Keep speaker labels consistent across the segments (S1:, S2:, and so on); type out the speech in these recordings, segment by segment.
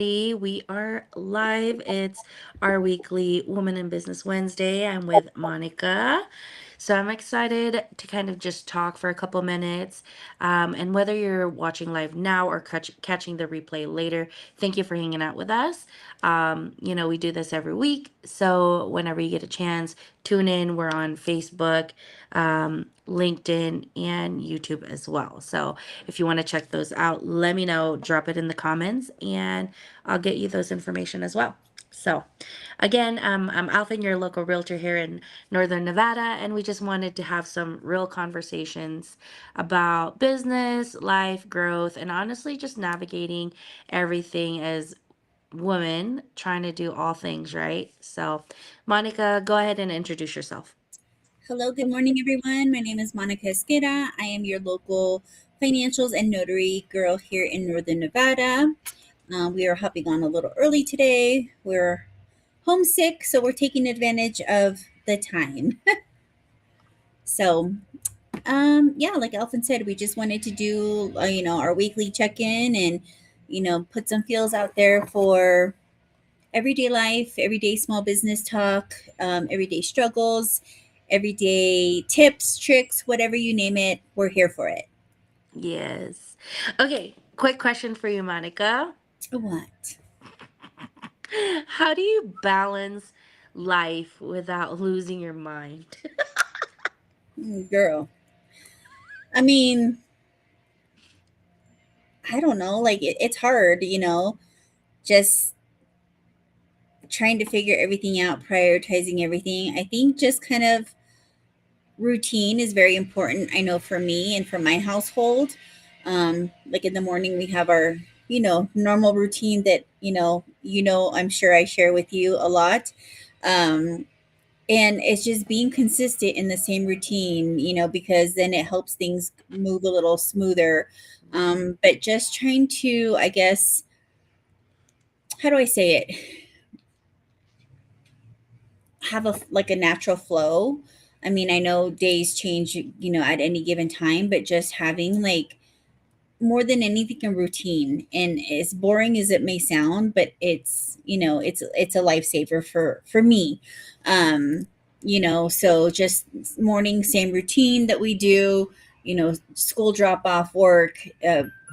S1: We are live. It's our weekly Woman in Business Wednesday. I'm with Monica. So I'm excited to kind of just talk for a couple minutes. And whether you're watching live now or catching the replay later, thank you for hanging out with us. We do this every week. So whenever you get a chance, tune in. We're on Facebook, LinkedIn, and YouTube as well. So if you want to check those out, let me know, drop it in the comments, and I'll get you those information as well. So, again, I'm Alfyn, your local realtor here in Northern Nevada, and we just wanted to have some real conversations about business, life, growth, and honestly, just navigating everything as women trying to do all things, right? So, Monica, go ahead and introduce yourself.
S2: Hello, good morning, everyone. My name is Monica Esqueda. I am your local financials and notary girl here in Northern Nevada. We are hopping on a little early today. We're homesick, so we're taking advantage of the time. So, yeah, like Elfin said, we just wanted to do, our weekly check-in and, put some feels out there for everyday life, everyday small business talk, everyday struggles, everyday tips, tricks, whatever you name it, we're here for it.
S1: Yes. Okay, quick question for you, Monica.
S2: What?
S1: How do you balance life without losing your mind?
S2: Girl. I mean, I don't know. Like, it's hard, just trying to figure everything out, prioritizing everything. I think just kind of routine is very important. I know for me and for my household, like in the morning we have our normal routine that I'm sure I share with you a lot. um, and it's just being consistent in the same routine, because then it helps things move a little smoother. But just trying to, I guess, how do I say it, have a natural flow. I mean, I know days change, at any given time, but just having like more than anything a routine. And as boring as it may sound, but it's a lifesaver for me. um so just morning, same routine that we do, school drop off, work,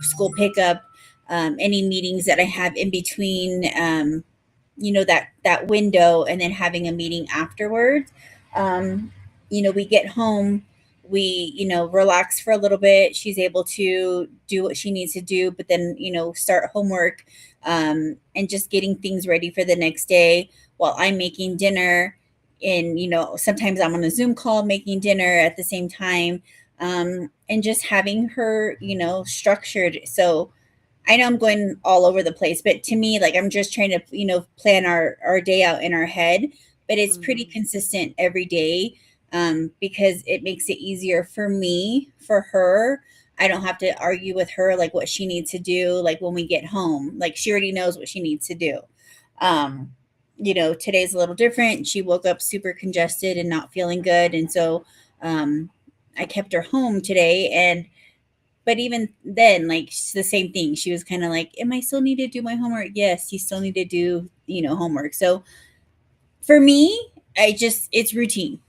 S2: school pickup, any meetings that I have in between, that window, and then having a meeting afterwards. um we get home, we relax for a little bit, she's able to do what she needs to do, but then start homework, and just getting things ready for the next day while I'm making dinner. And sometimes I'm on a Zoom call making dinner at the same time, and just having her structured. So I know I'm going all over the place, but to me, like, I'm just trying to, plan our day out in our head, but it's pretty
S1: Mhm.
S2: consistent every day, because it makes it easier for me, for her. I don't have to argue with her like what she needs to do. Like when we get home, like she already knows what she needs to do. Um, Today's a little different. She woke up super congested and not feeling good, and so um, I kept her home today. And but even then, like, it's the same thing. She was kind of like, "Am I still need to do my homework?" Yes, you still need to do, homework. So for me, it's routine.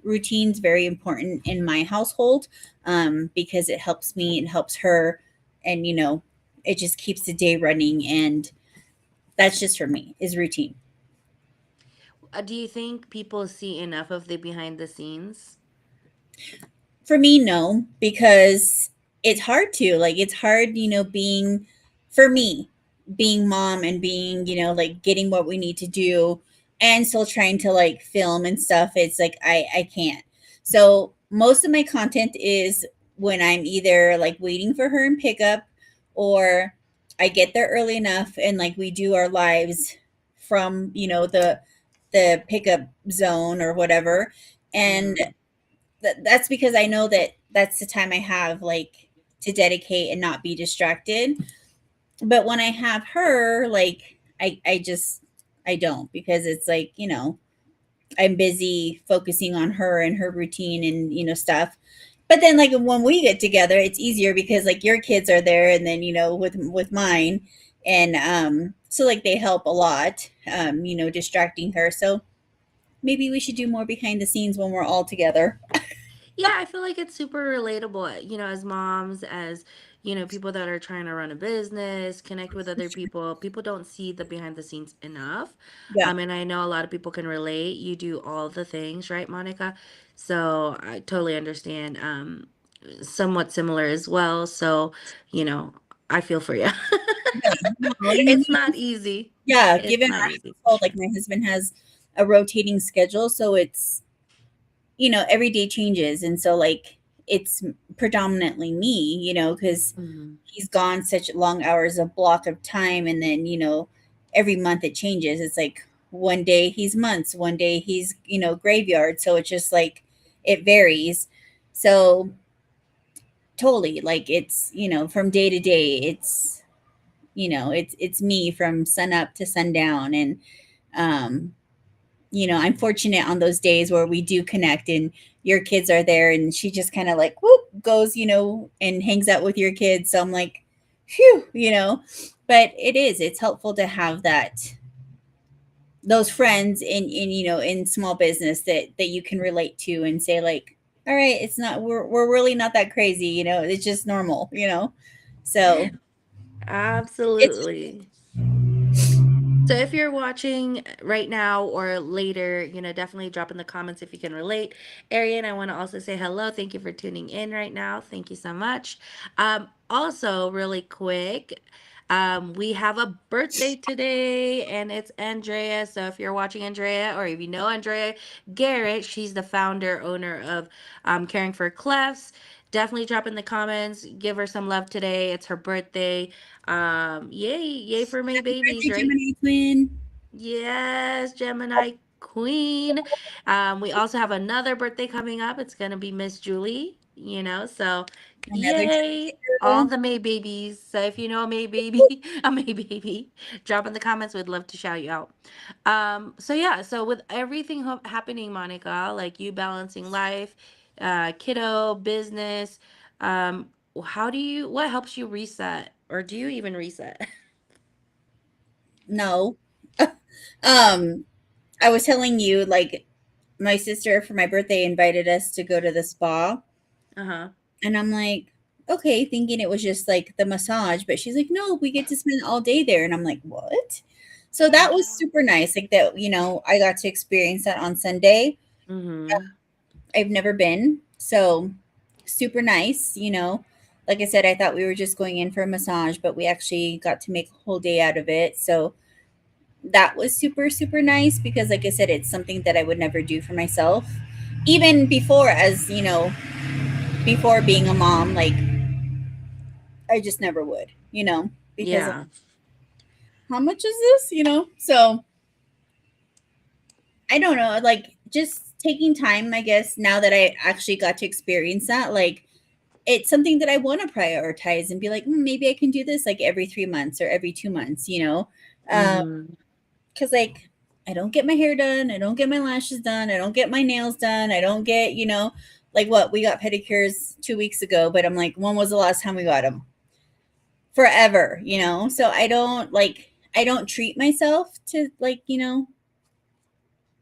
S2: Routine's very important in my household, because it helps me, it helps her, and it just keeps the day running. And that's just for me is routine.
S1: Do you think people see enough of the behind the scenes?
S2: For me, no, because it's hard to, like, it's hard, being, for me, being mom and being, like, getting what we need to do and still trying to like film and stuff. It's like I can't. So most of my content is when I'm either like waiting for her in pickup, or I get there early enough and like we do our lives from, the pickup zone or whatever. And
S1: Mm-hmm.
S2: that's because I know that that's the time I have, like, to dedicate and not be distracted. But when I have her, like, I don't, because it's like, I'm busy focusing on her and her routine and stuff. But then like when we get together, it's easier because like your kids are there, and then with mine, and so like they help a lot, distracting her. So maybe we should do more behind the scenes when we're all together.
S1: Yeah, I feel like it's super relatable, as moms, as, people that are trying to run a business, connect with other people. People don't see the behind the scenes enough.
S2: Yeah.
S1: And I know a lot of people can relate. You do all the things, right, Monica? So I totally understand. Somewhat similar as well. So, you know, I feel for you.
S2: No, and I
S1: It's
S2: mean,
S1: not easy.
S2: yeah,
S1: It's
S2: given
S1: not
S2: our
S1: easy.
S2: household, like my husband has a rotating schedule, so it's, every day changes. And so, like, it's predominantly me, because
S1: Mhm.
S2: he's gone such long hours of block of time. And then, every month it changes. It's like one day he's months, one day he's, graveyard. So it's just like it varies. So, totally, like, it's, from day to day, it's me from sun up to sundown. And, um, I'm fortunate on those days where we do connect and your kids are there, and she just kind of like whoop goes, and hangs out with your kids. So I'm like, phew, but it's helpful to have those friends in small business that you can relate to and say like, all right, it's not, we're really not that crazy, it's just normal, so it's
S1: Absolutely. So if you're watching right now or later, definitely drop in the comments if you can relate. Arian, I want to also say hello. Thank you for tuning in right now. Thank you so much. Also, really quick, we have a birthday today and it's Andrea. So if you're watching Andrea or if you know Andrea Garrett, she's the founder, owner of Caring for Clefs. Definitely drop in the comments. Give her some love today. It's her birthday. Yay, yay for May
S2: happy
S1: babies,
S2: birthday,
S1: right?
S2: Gemini twin.
S1: Yes, Gemini Queen. We also have another birthday coming up. It's gonna be Miss Julie, so
S2: Another
S1: yay, all
S2: girl.
S1: the May babies. So if you know a May baby, a May baby, drop in the comments. We'd love to shout you out. So yeah, so with everything happening, Monica, like you balancing life, kiddo, business, what helps you reset? Or do you even reset?
S2: No. um I was telling you, like, my sister for my birthday invited us to go to the spa.
S1: Uh-huh.
S2: And I'm like, okay, thinking it was just like the massage. But she's like, no, we get to spend all day there. And I'm like, what? So that was
S1: Oh.
S2: super nice. Like, that, I got to experience that on Sunday.
S1: Mhm.
S2: I've never been. So super nice. Like I said, I thought we were just going in for a massage, but we actually got to make a whole day out of it. So that was super, super nice because, like I said, it's something that I would never do for myself. Even before, as before being a mom, like, I just never would, because
S1: Yeah.
S2: how much is this, So I don't know, like, just taking time, I guess, now that I actually got to experience that, like, it's something that I want to prioritize and be like, maybe I can do this like every 3 months or every 2 months,
S1: Mhm.
S2: Because, like, I don't get my hair done, I don't get my lashes done, I don't get my nails done, I don't get, like, what we got pedicures 2 weeks ago, but I'm like, when was the last time we got them? Forever, so I don't treat myself to, like,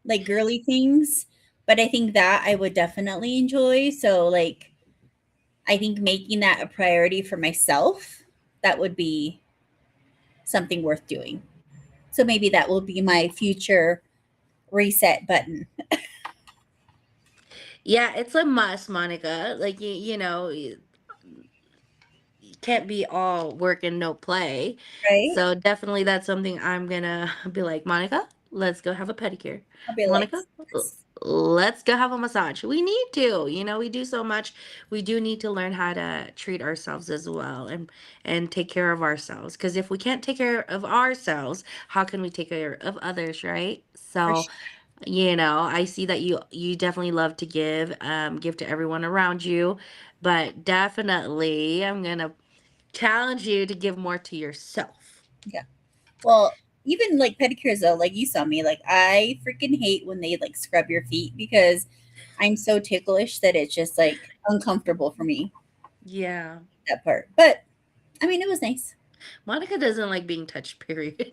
S2: like girly things, but I think that I would definitely enjoy. So, like, I think making that a priority for myself, that would be something worth doing. So maybe that will be my future reset button.
S1: Yeah, it's a must, Monica. Like can't be all work and no play.
S2: Right?
S1: So definitely that's something I'm gonna be like, Monica, let's go have a pedicure.
S2: I'll be like,
S1: Monica,
S2: yes.
S1: let's go have a massage. We need to, we do so much. We do need to learn how to treat ourselves as well and take care of ourselves. Because if we can't take care of ourselves, how can we take care of others, right?
S2: For
S1: So
S2: sure.
S1: I see that you definitely love to give to everyone around you, but definitely I'm gonna challenge you to give more to yourself.
S2: Yeah. Well, even like pedicures though, like you saw me, like I freaking hate when they like scrub your feet because I'm so ticklish that it's just like uncomfortable for me,
S1: Yeah.
S2: that part. But I mean, it was nice.
S1: Monica doesn't like being touched, period.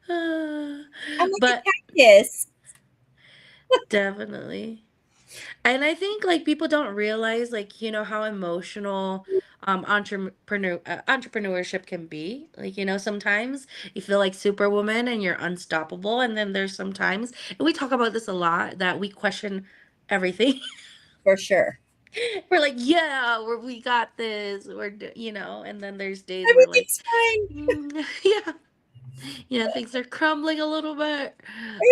S2: I'm like
S1: But
S2: a cactus.
S1: definitely. And I think like people don't realize like how emotional entrepreneurship can be. Like sometimes you feel like superwoman and you're unstoppable, and then there's sometimes, and we talk about this a lot, that we question everything.
S2: For sure.
S1: We're like, yeah, we got this. And then there's days where like,
S2: Everything's fine.
S1: yeah, things are crumbling a little bit.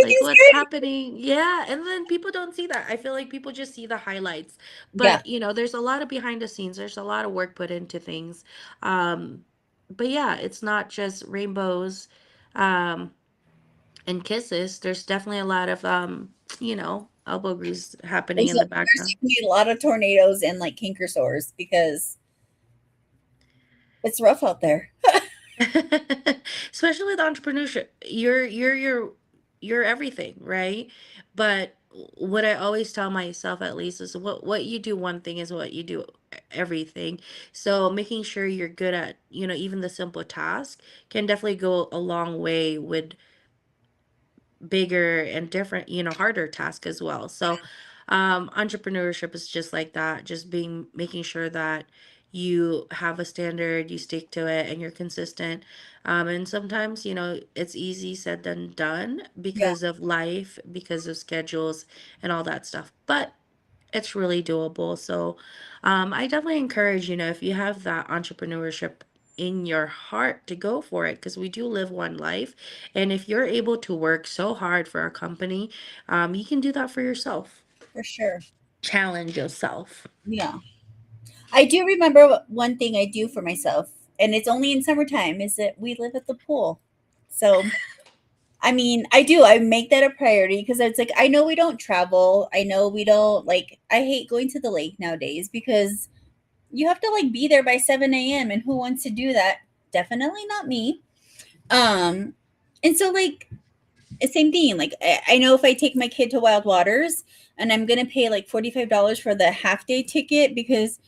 S1: Like,
S2: Everything's
S1: what's
S2: great.
S1: happening? Yeah. And then people don't see that. I feel like people just see the highlights.
S2: Yeah,
S1: But, there's a lot of behind the scenes. There's a lot of work put into things. Um, but yeah, it's not just rainbows um and kisses. There's definitely a lot of elbow grease happening in the
S2: there's
S1: background.
S2: gonna be a lot of tornadoes and like canker sores because it's rough out there.
S1: Especially with entrepreneurship, you're everything, right? But what I always tell myself, at least, is what you do one thing is what you do everything. So making sure you're good at even the simple task can definitely go a long way with bigger and different, harder task as well. So, entrepreneurship is just like that, just making sure that you have a standard, you stick to it, and you're consistent. And sometimes, it's easy said than done
S2: Yeah,
S1: because of life, because of schedules, and all that stuff. But it's really doable. So, I definitely encourage, if you have that entrepreneurship in your heart, to go for it, because we do live one life. And if you're able to work so hard for a company, you can do that for yourself.
S2: for sure.
S1: Challenge yourself.
S2: Yeah. I do remember one thing I do for myself, and it's only in summertime, is that we live at the pool. So, I mean, I do. I make that a priority because it's like I know we don't travel. I know we don't like. I hate going to the lake nowadays because you have to like be there by 7 a.m. and who wants to do that? Definitely not me. Um, and so like same thing. Like I know if I take my kid to Wild Waters and I'm gonna pay like $45 for the half day ticket because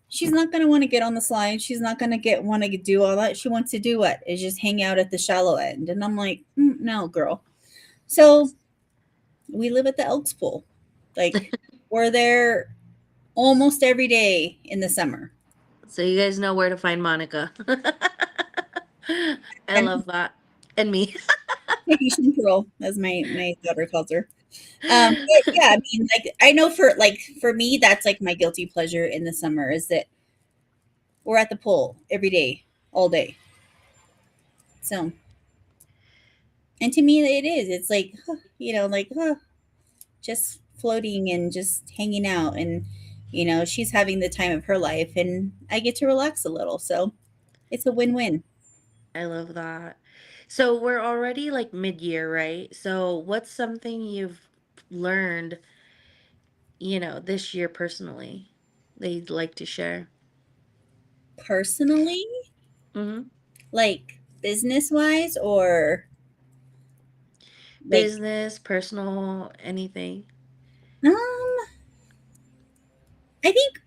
S2: she's not gonna want to get on the slide. She's not gonna get want to do all that. She wants to do what is just hang out at the shallow end. And I'm like, no, girl. So we live at the Elks Pool. Like we're there almost every day in the summer.
S1: So you guys know where to find Monica. I
S2: And
S1: love that. And me.
S2: vacation girl, as my daughter calls her. But yeah, I mean, like I know for me, that's like my guilty pleasure in the summer is that we're at the pool every day, all day. So, and to me, it is. It's like like just floating and just hanging out, and she's having the time of her life, and I get to relax a little. So it's a win-win.
S1: I love that. So we're already like mid-year, right? So what's something you've learned, this year personally that you'd like to share?
S2: Personally,
S1: Mm-hmm.
S2: like business-wise, or like
S1: Business, personal, anything.
S2: um, I think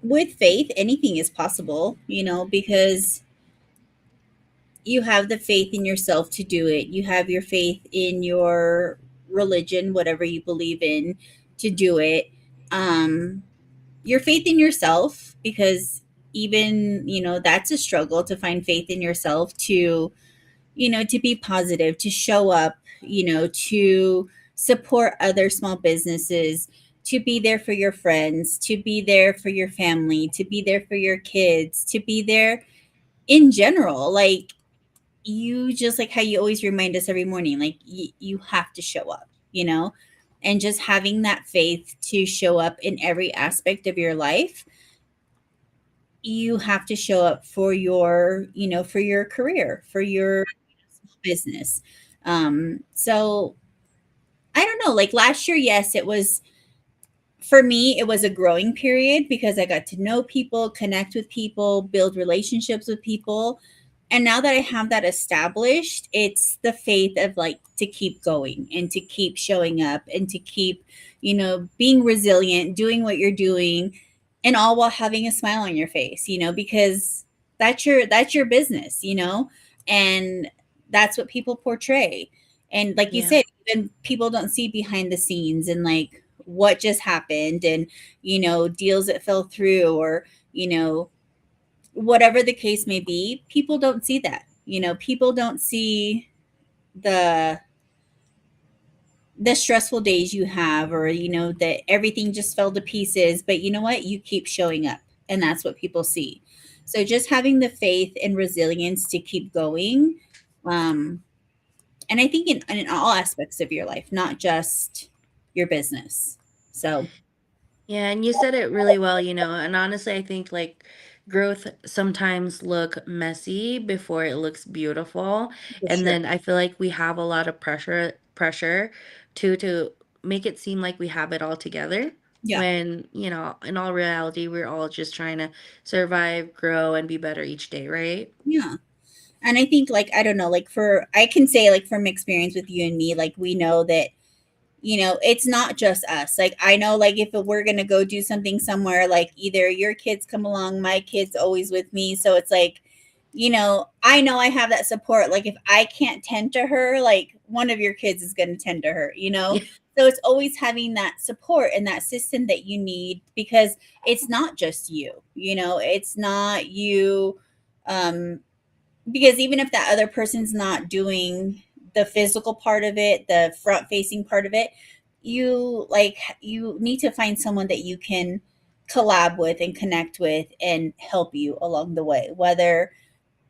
S2: with faith, anything is possible. Because you have the faith in yourself to do it. You have your faith in your religion, whatever you believe in, to do it. Um, your faith in yourself, because even, that's a struggle to find faith in yourself to be positive, to show up, to support other small businesses, to be there for your friends, to be there for your family, to be there for your kids, to be there in general. Like, you just like how you always remind us every morning, like you have to show up, and just having that faith to show up in every aspect of your life. You have to show up for for your career, for your business. So I don't know, like last year, yes, it was for me, it was a growing period because I got to know people, connect with people, build relationships with people. And now that I have that established, it's the faith of like to keep going and to keep showing up and to keep, being resilient, doing what you're doing, and all while having a smile on your face, because that's your business, you know, and that's what people portray. And like you
S1: Yeah.
S2: said, even people don't see behind the scenes and like what just happened, and you know, deals that fell through, or you know, whatever the case may be, people don't see that. You know, people don't see the the stressful days you have, or you know, that everything just fell to pieces, but you know what, you keep showing up, and that's what people see. So just having the faith and resilience to keep going, um and I think in all aspects of your life, not just your business. So
S1: Yeah, and you said it really well, and honestly, I think like growth sometimes look messy before it looks beautiful.
S2: for
S1: And
S2: sure.
S1: then I feel like we have a lot of pressure to make it seem like we have it all together
S2: Yeah.
S1: when, in all reality, we're all just trying to survive, grow, and be better each day, right?
S2: Yeah. And I think, like, I don't know, like, for I can say, like, from experience with you and me, like, we know that, you know, it's not just us. Like, I know, like, if we're gonna go do something somewhere, like, either your kids come along, my kids always with me, so it's like, you know I have that support. Like, if I can't tend to her, like, one of your kids is gonna tend to her, you know. So it's always having that support and that system that you need, because it's not just you, you know, it's not you. Um because even if that other person's not doing the physical part of it, the front facing part of it, you need to find someone that you can collab with and connect with and help you along the way, whether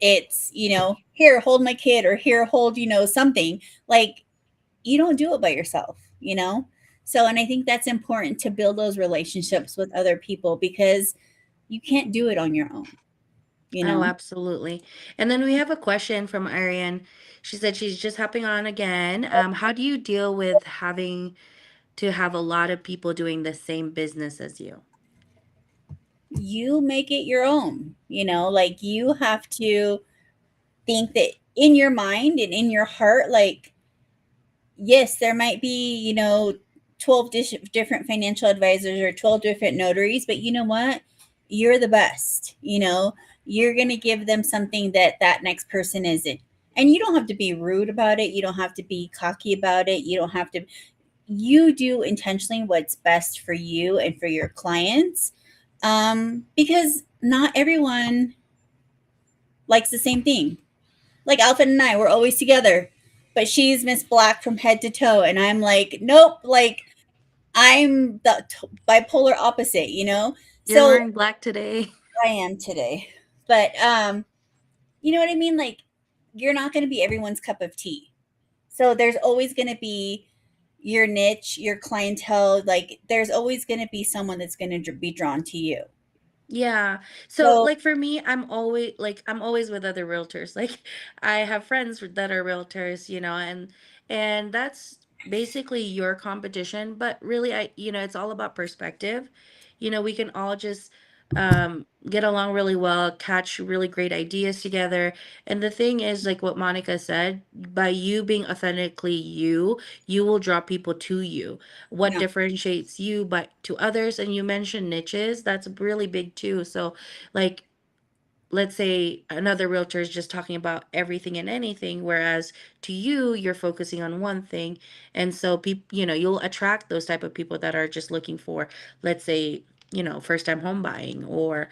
S2: it's, you know, here, hold my kid, or here, hold, you know, something. Like, you don't do it by yourself, you know. So, and I think that's important, to build those relationships with other people, because you can't do it on your own, you
S1: Oh,
S2: know.
S1: absolutely. And then we have a question from Ariane. She said she's just hopping on again. How do you deal with having to have a lot of people doing the same business as you?
S2: You make it your own, you know, like, you have to think that in your mind and in your heart, like, yes, there might be, you know, 12 different financial advisors or 12 different notaries, but you know what, you're the best, you know. You're going to give them something that that next person isn't, and you don't have to be rude about it, you don't have to be cocky about it, you don't have to. You do intentionally what's best for you and for your clients, because not everyone likes the same thing. Like, Alfyn and I, we're always together, but she's Miss Black from head to toe, and I'm like, nope, like, I'm the bipolar opposite, you know.
S1: You're
S2: So
S1: wearing black today.
S2: I am today, but you know what I mean. Like, you're not going to be everyone's cup of tea. So there's always going to be your niche, your clientele. Like, there's always going to be someone that's going to be drawn to you.
S1: Yeah. So
S2: So
S1: like for me, I'm always with other realtors. Like I have friends that are realtors, and that's basically your competition, but really it's all about perspective. We can all just get along really well, catch really great ideas together. And the thing is like what Monica said, by you being authentically you, you will draw people to you. What
S2: yeah,
S1: differentiates you but to others, and you mentioned niches, that's really big too. So like let's say another realtor is just talking about everything and anything, whereas to you you're focusing on one thing. And so people, you'll attract those type of people that are just looking for, let's say, first time home buying, or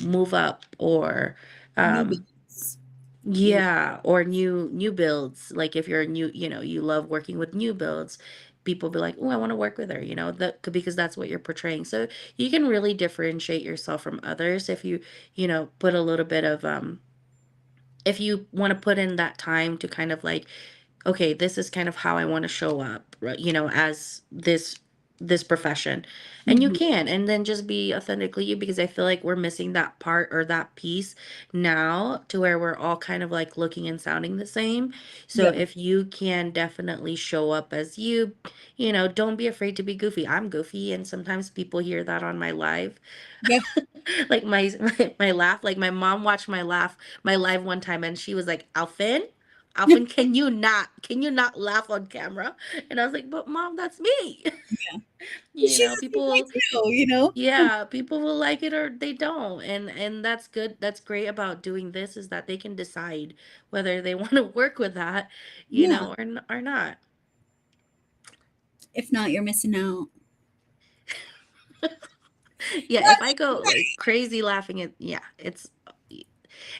S1: move up, or
S2: new
S1: um
S2: business. You know,
S1: yeah, or new builds. Like if you're new, you love working with new builds, people be like, "Oh, I want to work with her," that because that's what you're portraying. So you can really differentiate yourself from others if you, put a little bit of if you want to put in that time to kind of like, okay, this is kind of how I want to show up, right, as this profession. And you
S2: mhm,
S1: can, and then just be authentically you, because I feel like we're missing that part or that piece now, to where we're all kind of like looking and sounding the same. So
S2: yeah,
S1: if you can definitely show up as you, don't be afraid to be goofy. I'm goofy, and sometimes people hear that on my live.
S2: yeah.
S1: Like my laugh, like my mom watched my live one time, and she was like, Alfin? Alfyn, can you not laugh on camera? And I was like, but mom, that's me.
S2: Yeah.
S1: You
S2: She
S1: know,
S2: does me way
S1: people,
S2: too, you know?
S1: yeah, people will like it or they don't. And that's good. That's great about doing this is that they can decide whether they want to work with that, you
S2: Yeah.
S1: know, or not.
S2: If not, you're missing out.
S1: Yeah, if I go like crazy laughing at yeah, it's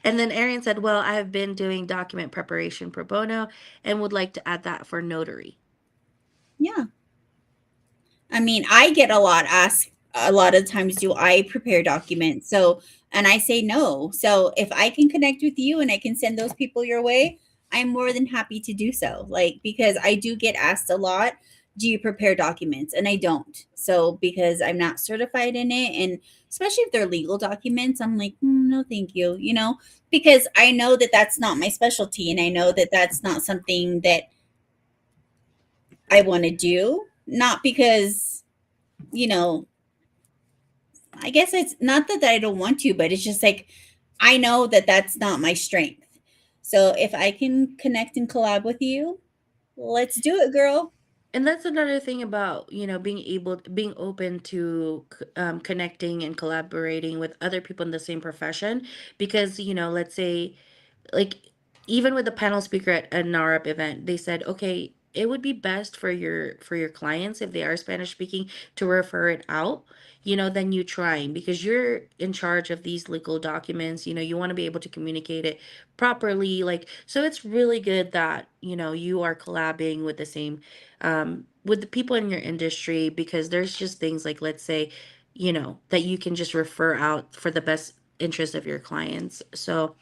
S1: and then Arian said, "Well, I have been doing document preparation pro bono and would like to add that for notary."
S2: Yeah. I mean, I get a lot asked a lot of times, do I prepare documents? So, and I say no. So, if I can connect with you and I can send those people your way, I'm more than happy to do so. Like, because I do get asked a lot, do you prepare documents? And I don't. So, because I'm not certified in it, and especially if they're legal documents, I'm like, no, thank you, because I know that that's not my specialty. And I know that that's not something that I want to do. Not because, you know, I guess it's not that I don't want to, but it's just like I know that that's not my strength. So if I can connect and collab with you, let's do it, girl.
S1: And that's another thing about, being open to connecting and collaborating with other people in the same profession because, let's say like even with the panel speaker at a NARP event, they said, okay, it would be best for your clients if they are Spanish speaking to refer it out, than you trying because you're in charge of these legal documents. You want to be able to communicate it properly. Like, so it's really good that, you are collabing with the same with the people in your industry because there's just things like let's say, that you can just refer out for the best interest of your clients. So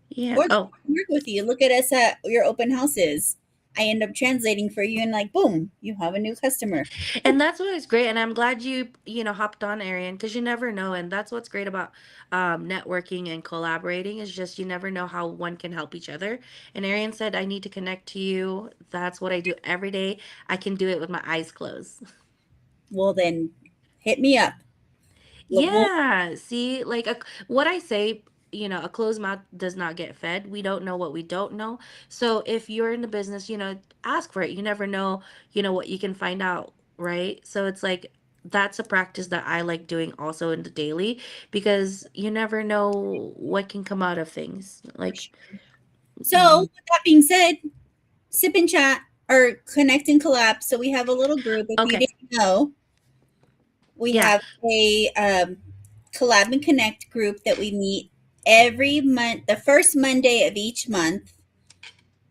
S1: yeah.
S2: Or
S1: Oh,
S2: work with you. Look at us at your open houses. I end up translating for you, and like, boom, you have a new customer.
S1: and that's what is great. And I'm glad you hopped on, Arian, because you never know. And that's what's great about networking and collaborating is just you never know how one can help each other. And Arian said, I need to connect to you. That's what I do every day. I can do it with my eyes closed.
S2: Well, then hit me up. We'll,
S1: Yeah, see, like what I say, a closed mouth does not get fed. We don't know what we don't know. So if you're in the business, ask for it. You never know, what you can find out, right? So it's like that's a practice that I like doing also in the daily because you never know what can come out of things.
S2: for
S1: Like,
S2: sure. So,
S1: mhm.
S2: with that being said, sip and chat or connect and collab. So we have a little group. If you
S1: Okay,
S2: didn't know, we
S1: yeah,
S2: have a collab and connect group that we meet every month, the first Monday of each month,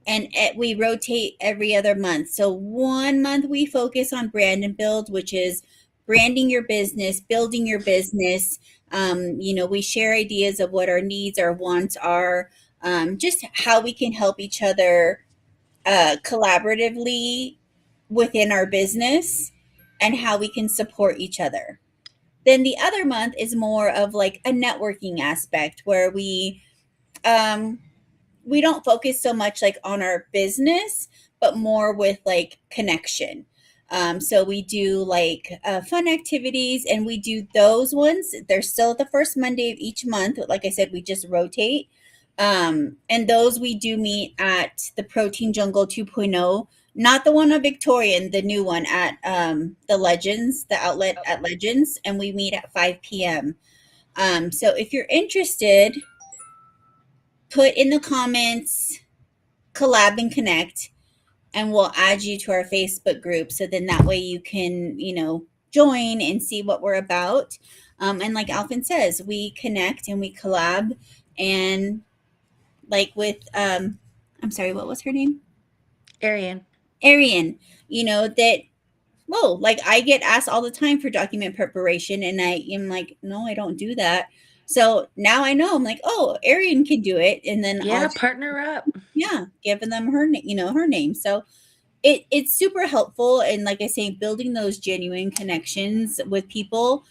S2: and we rotate every other month. So 1 month we focus on brand and build, which is branding your business, building your business. We share ideas of what our needs, our wants are, just how we can help each other collaboratively within our business, and how we can support each other. Then the other month is more of like a networking aspect where um we don't focus so much like on our business, but more with like connection. So we do like fun activities, and we do those ones. They're still the first Monday of each month. Like I said, we just rotate. And those we do meet at the Protein Jungle 2.0, not the one on Victorian, the new one at the Legends, the outlet at Legends, and we meet at 5 p.m. So if you're interested, put in the comments collab and connect, and we'll add you to our Facebook group. So then that way you can, join and see what we're about. And like Alfin says, we connect and we collab. And like with, I'm sorry, what was her name?
S1: Arian.
S2: Arian, that, whoa, like I get asked all the time for document preparation, and I am like, no, I don't do that. So now I know, I'm like, oh, Arian can do it. And then I'll
S1: Yeah,
S2: just,
S1: partner up.
S2: yeah, giving them her, her name. So it's super helpful, and like I say, building those genuine connections with people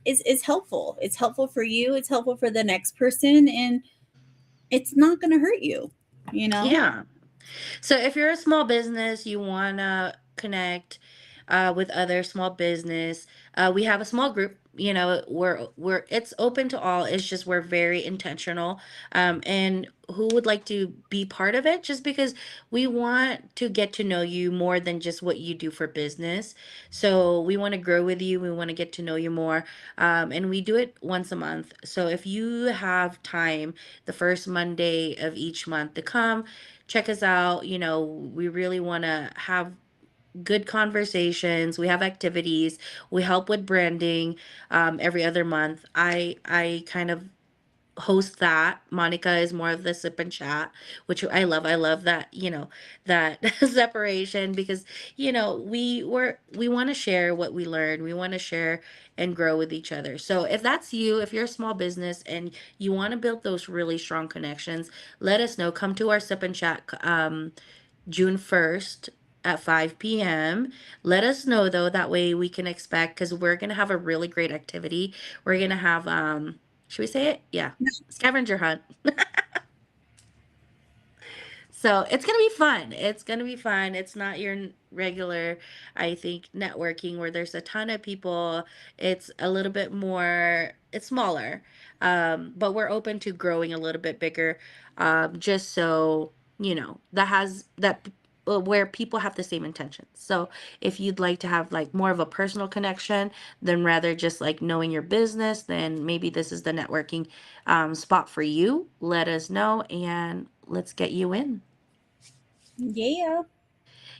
S2: is helpful. It's helpful for you, it's helpful for the next person, and it's not going to hurt you you know
S1: Yeah. So if you're a small business, you want to connect, with other small business. We have a small group. You know, we're it's open to all. It's just we're very intentional. And who would like to be part of it? Just because we want to get to know you more than just what you do for business. So we want to grow with you. We want to get to know you more. And we do it once a month. So if you have time, the first Monday of each month to come, check us out. You know, we really want to have good conversations. We have activities. We help with branding every other month. I kind of host that. Monica is more of the sip and chat, which I love. I love that, you know, that separation because, you know, we want to share what we learn. We want to share and grow with each other. So if that's you, if you're a small business and you want to build those really strong connections, let us know. Come to our sip and chat June 1st at 5 p.m. Let us know though, that way we can expect because we're gonna have a really great activity. We're gonna have should we say it? Yeah. Scavenger hunt. So it's gonna be fun. It's gonna be fun. It's not your regular, I think, networking where there's a ton of people. It's a little bit more, it's smaller. But we're open to growing a little bit bigger. Just so, you know, that has that where people have the same intentions. So if you'd like to have like more of a personal connection than rather just like knowing your business, then maybe this is the networking spot for you. Let us know and let's get you in.
S2: Yeah.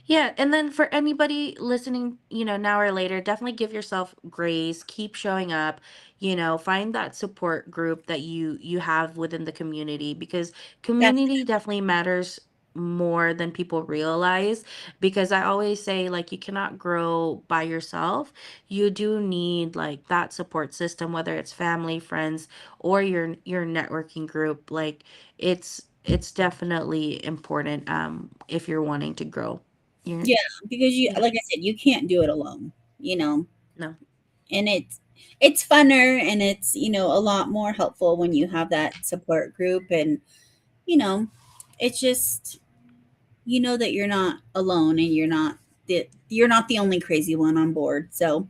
S1: Yeah, and then for anybody listening, you know, now or later, definitely give yourself grace, keep showing up, you know, find that support group that you have within the community because community definitely matters more than people realize because I always say like you cannot grow by yourself. You do need like that support system whether it's family, friends, or your networking group. Like it's definitely important if you're wanting to grow. You're
S2: Yeah, because you,
S1: yeah,
S2: like I said, you can't do it alone, you know.
S1: no.
S2: And it's funner and it's, a lot more helpful when you have that support group, and you know, it's just, that you're not alone, and you're not the only crazy one on board. So,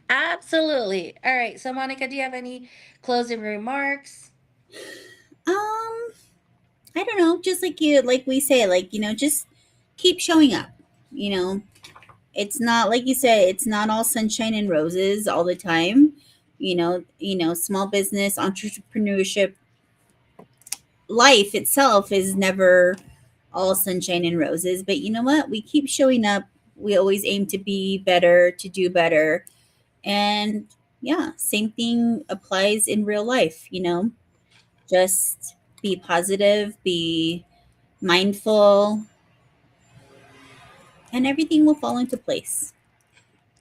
S1: Absolutely. All right. So Monica, do you have any closing remarks?
S2: um I don't know, just like we say, just keep showing up, you know. It's not, like you said, it's not all sunshine and roses all the time. Small business entrepreneurship life itself is never all sunshine and roses, but you know what? We keep showing up. We always aim to be better, to do better. And yeah, same thing applies in real life, Just be positive, be mindful, and everything will fall into place.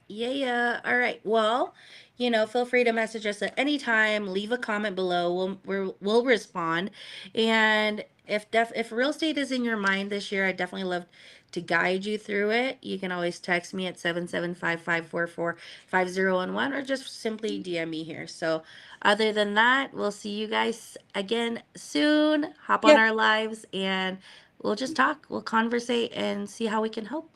S1: Yeah, yeah. All right. Well, you know, feel free to message us at any time. Leave a comment below. We'll respond. And if real estate is in your mind this year, I definitely love to guide you through it. You can always text me at 775-544-5011 or just simply DM me here. So other than that, we'll see you guys again soon. Hop on
S2: Yep,
S1: our lives and we'll just talk. We'll conversate and see how we can help.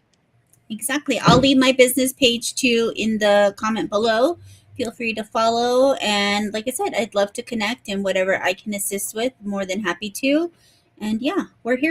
S2: exactly. I'll leave my business page too in the comment below. Feel free to follow. And like I said, I'd love to connect, and whatever I can assist with, more than happy to. And yeah, we're here.